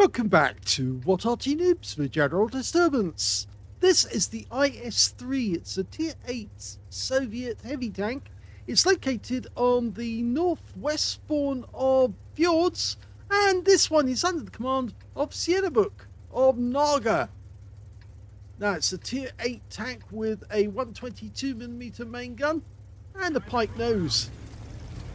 Welcome back to What Arty Noobs for General Disturbance. This is the IS-3. It's a Tier 8 Soviet heavy tank. It's located on the northwest spawn of Fjords, and this one is under the command of CIENOBUCH of KNAGA. Now, it's a Tier 8 tank with a 122mm main gun and a pike nose.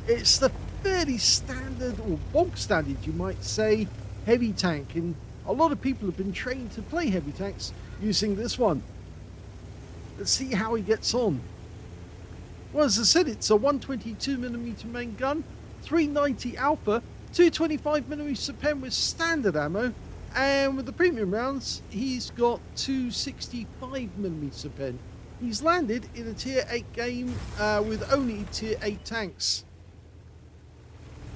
It's the fairly standard, or bog standard you might say, heavy tank, and a lot of people have been trained to play heavy tanks using this one. Let's see how he gets on. Well, as I said, it's a 122mm main gun, 390 alpha, 225mm pen with standard ammo, and with the premium rounds he's got 265mm pen. He's landed in a tier 8 game with only tier 8 tanks.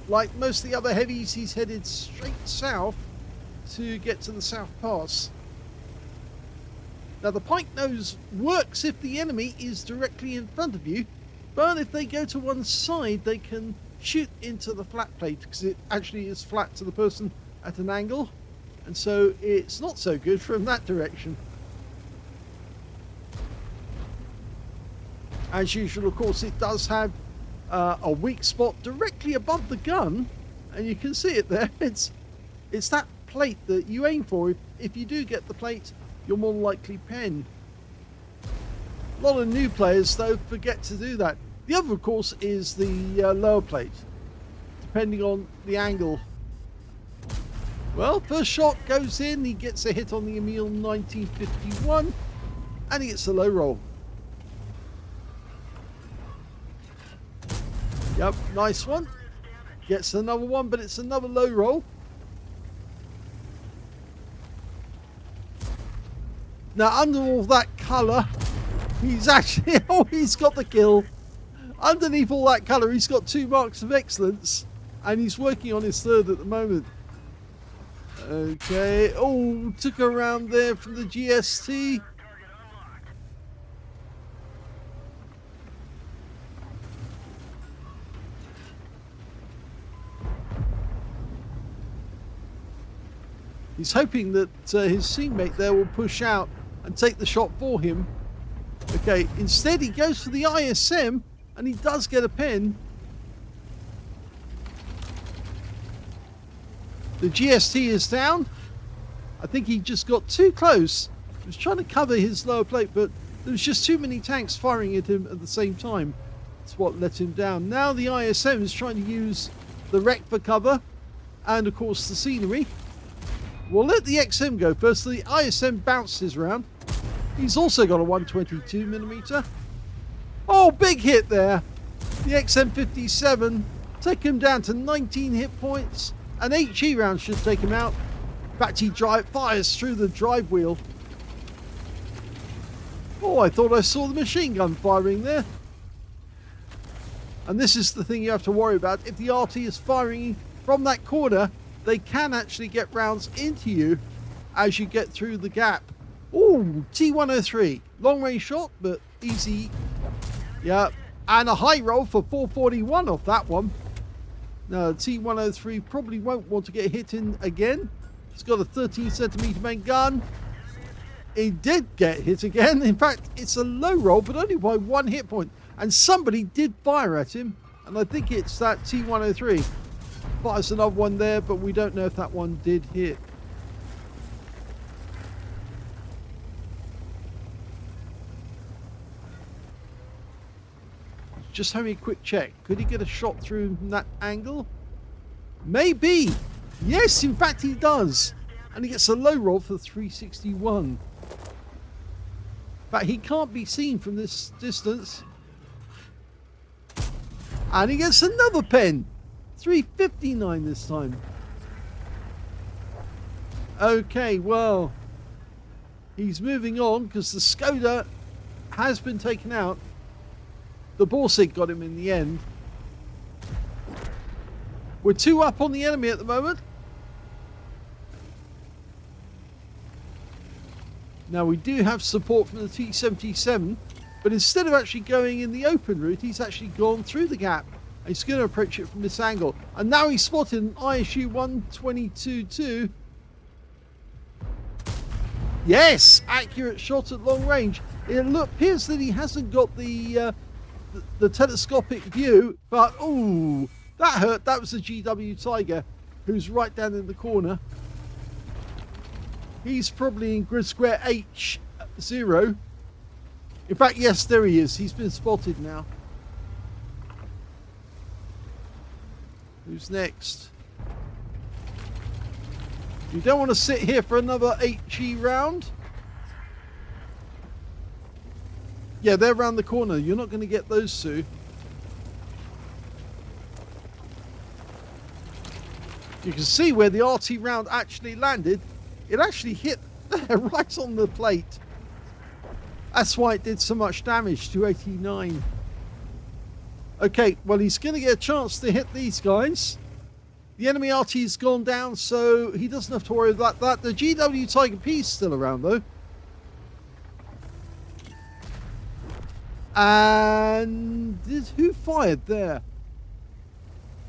Like most of the other heavies, he's headed straight south to get to the South Pass. Now, the pike nose works if the enemy is directly in front of you, but if they go to one side, they can shoot into the flat plate because it actually is flat to the person at an angle, and so it's not so good from that direction. As usual, of course, it does have a weak spot directly above the gun, and you can see it there. It's that plate that you aim for. If you do get the plate, you're more likely pen. A lot of new players, though, forget to do that. The other, of course, is the lower plate, depending on the angle. Well, first shot goes in, he gets a hit on the Emil 1951, and he gets a low roll. Yep, nice one. Gets another one, but it's another low roll. Now, under all that colour, he's actually... oh, he's got the kill. Underneath all that colour, he's got 2 marks of excellence, and he's working on his third at the moment. Okay. Oh, took a round there from the GST. He's hoping that his teammate there will push out and take the shot for him. Okay, instead he goes for the ISM, and he does get a pen. The GST is down. I think he just got too close. He was trying to cover his lower plate, but there was just too many tanks firing at him at the same time. That's what let him down. Now the ISM is trying to use the wreck for cover, and of course the scenery. We'll let the XM go first. The ISM bounces around. He's also got a 122mm. Oh, big hit there. The XM57 take him down to 19 hit points. An HE round should take him out. In fact, he fires through the drive wheel. Oh, I thought I saw the machine gun firing there. And this is the thing you have to worry about. If the Arty is firing from that corner, they can actually get rounds into you as you get through the gap. Ooh, T103. Long range shot, but easy. Yeah, and a high roll for 441 off that one. No, T103 probably won't want to get hit in again. He's got a 13cm main gun. He did get hit again. In fact, it's a low roll, but only by 1 hit point. And somebody did fire at him, and I think it's that T103. Fires another one there, but we don't know if that one did hit. Just having a quick check. Could he get a shot through from that angle? Maybe. Yes, in fact he does. And he gets a low roll for 361. In fact, he can't be seen from this distance. And he gets another pen. 359 this time. Okay, well, he's moving on because the Skoda has been taken out. The Borsig got him in the end. We're 2 up on the enemy at the moment. Now, we do have support from the T-77, but instead of actually going in the open route, he's actually gone through the gap. He's going to approach it from this angle. And now he's spotted an ISU 122-2 Yes, accurate shot at long range. It appears that he hasn't got the telescopic view, but ooh, that hurt. That was a GW Tiger, who's right down in the corner. He's probably in grid square H0. In fact, yes, there he is. He's been spotted now. Who's next? You don't want to sit here for another HE round. Yeah, they're around the corner. You're not going to get those two. You can see where the Arty round actually landed. It actually hit there, right on the plate. That's why it did so much damage, 289. Okay, well, he's going to get a chance to hit these guys. The enemy Arty's gone down, so he doesn't have to worry about that. The GW Tiger P is still around, though. And who fired there?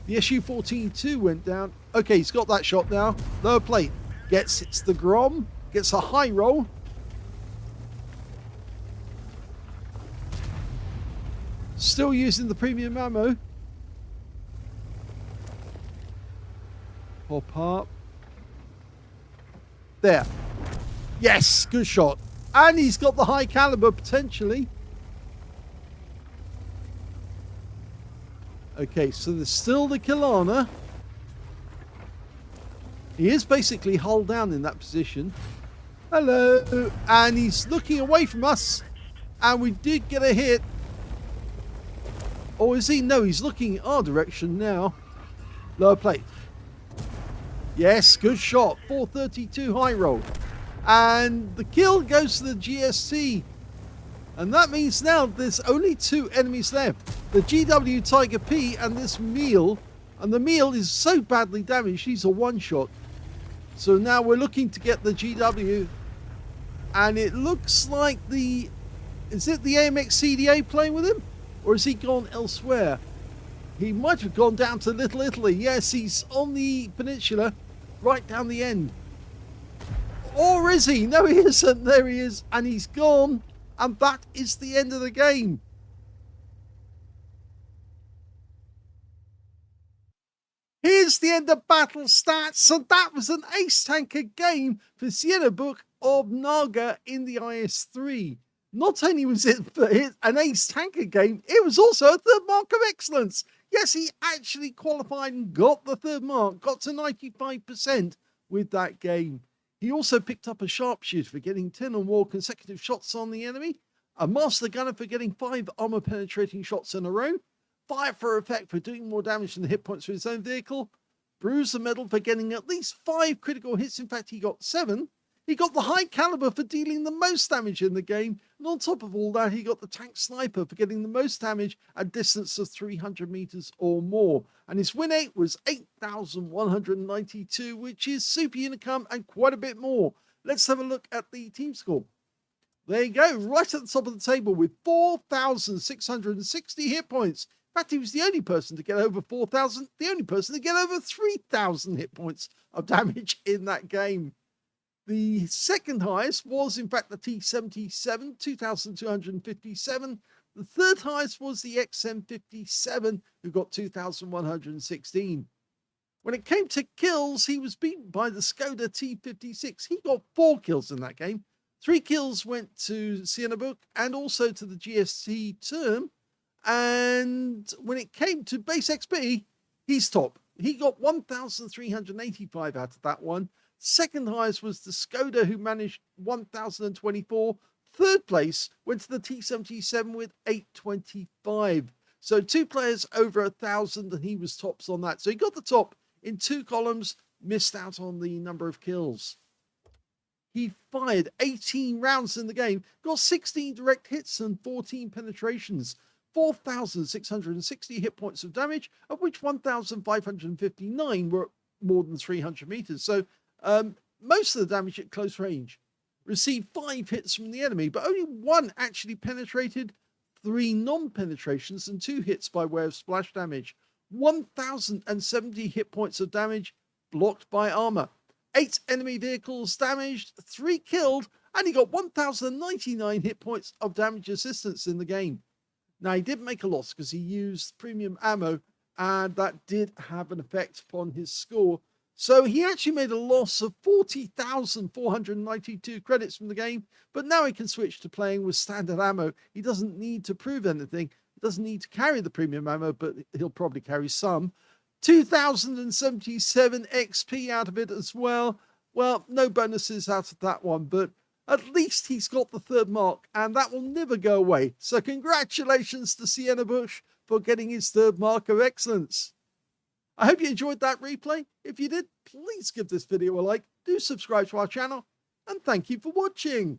The SU-14-2 went down. Okay, he's got that shot now. Lower plate. Hits the Grom. Gets a high roll. Still using the premium ammo. Pop up. There. Yes, good shot. And he's got the high caliber potentially. Okay, so there's still the Kilana. He is basically hull down in that position. Hello. And he's looking away from us. And we did get a hit. Or is he? No, he's looking our direction now. Lower plate. Yes, good shot. 432 high roll. And the kill goes to the GSC. And that means now there's only 2 enemies left. The GW Tiger P and this Meal. And the Meal is so badly damaged, he's a one-shot. So now we're looking to get the GW. And it looks like the... Is it the AMX CDA playing with him? Or has he gone elsewhere? He might have gone down to Little Italy. Yes, he's on the peninsula. Right down the end. Or is he? No, he isn't. There he is. And he's gone. And that is the end of the game. Here's the end of battle stats. So that was an ace tanker game for CIENOBUCHxD in the IS-3. Not only was it an ace tanker game, it was also a 3rd mark of excellence. Yes, he actually qualified and got the 3rd mark, got to 95% with that game. He also picked up a sharpshooter for getting 10 or more consecutive shots on the enemy, a master gunner for getting 5 armor penetrating shots in a row, fire for effect for doing more damage than the hit points for his own vehicle, bruiser medal for getting at least 5 critical hits. In fact, he got 7. He got the high caliber for dealing the most damage in the game. And on top of all that, he got the tank sniper for getting the most damage at distance of 300 meters or more. And his win rate was 8,192, which is super unicum and quite a bit more. Let's have a look at the team score. There you go, right at the top of the table with 4,660 hit points. In fact, he was the only person to get over 4,000, the only person to get over 3,000 hit points of damage in that game. The second highest was, in fact, the T77, 2,257. The third highest was the XM57, who got 2,116. When it came to kills, he was beaten by the Skoda T56. He got 4 kills in that game. 3 kills went to CIENOBUCH and also to the GSC term. And when it came to base XP, he's top. He got 1,385 out of that one. Second highest was the Skoda, who managed 1,024. Third place went to the T77 with 825. So 2 players over 1,000, and he was tops on that. So he got the top in 2 columns, missed out on the number of kills. He fired 18 rounds in the game, got 16 direct hits and 14 penetrations. 4,660 hit points of damage, of which 1,559 were more than 300 meters. So most of the damage at close range. Received 5 hits from the enemy, but only 1 actually penetrated, 3 non-penetrations, and 2 hits by way of splash damage. 1,070 hit points of damage blocked by armor. 8 enemy vehicles damaged, 3 killed, and he got 1,099 hit points of damage assistance in the game. Now, he did make a loss because he used premium ammo, and that did have an effect upon his score. So he actually made a loss of 40,492 credits from the game, but now he can switch to playing with standard ammo. He doesn't need to prove anything. He doesn't need to carry the premium ammo, but he'll probably carry some. 2,077 XP out of it as well. Well, no bonuses out of that one, but at least he's got the third mark, and that will never go away. So congratulations to CIENOBUCH for getting his third mark of excellence. I hope you enjoyed that replay. If you did, please give this video a like, do subscribe to our channel, and thank you for watching.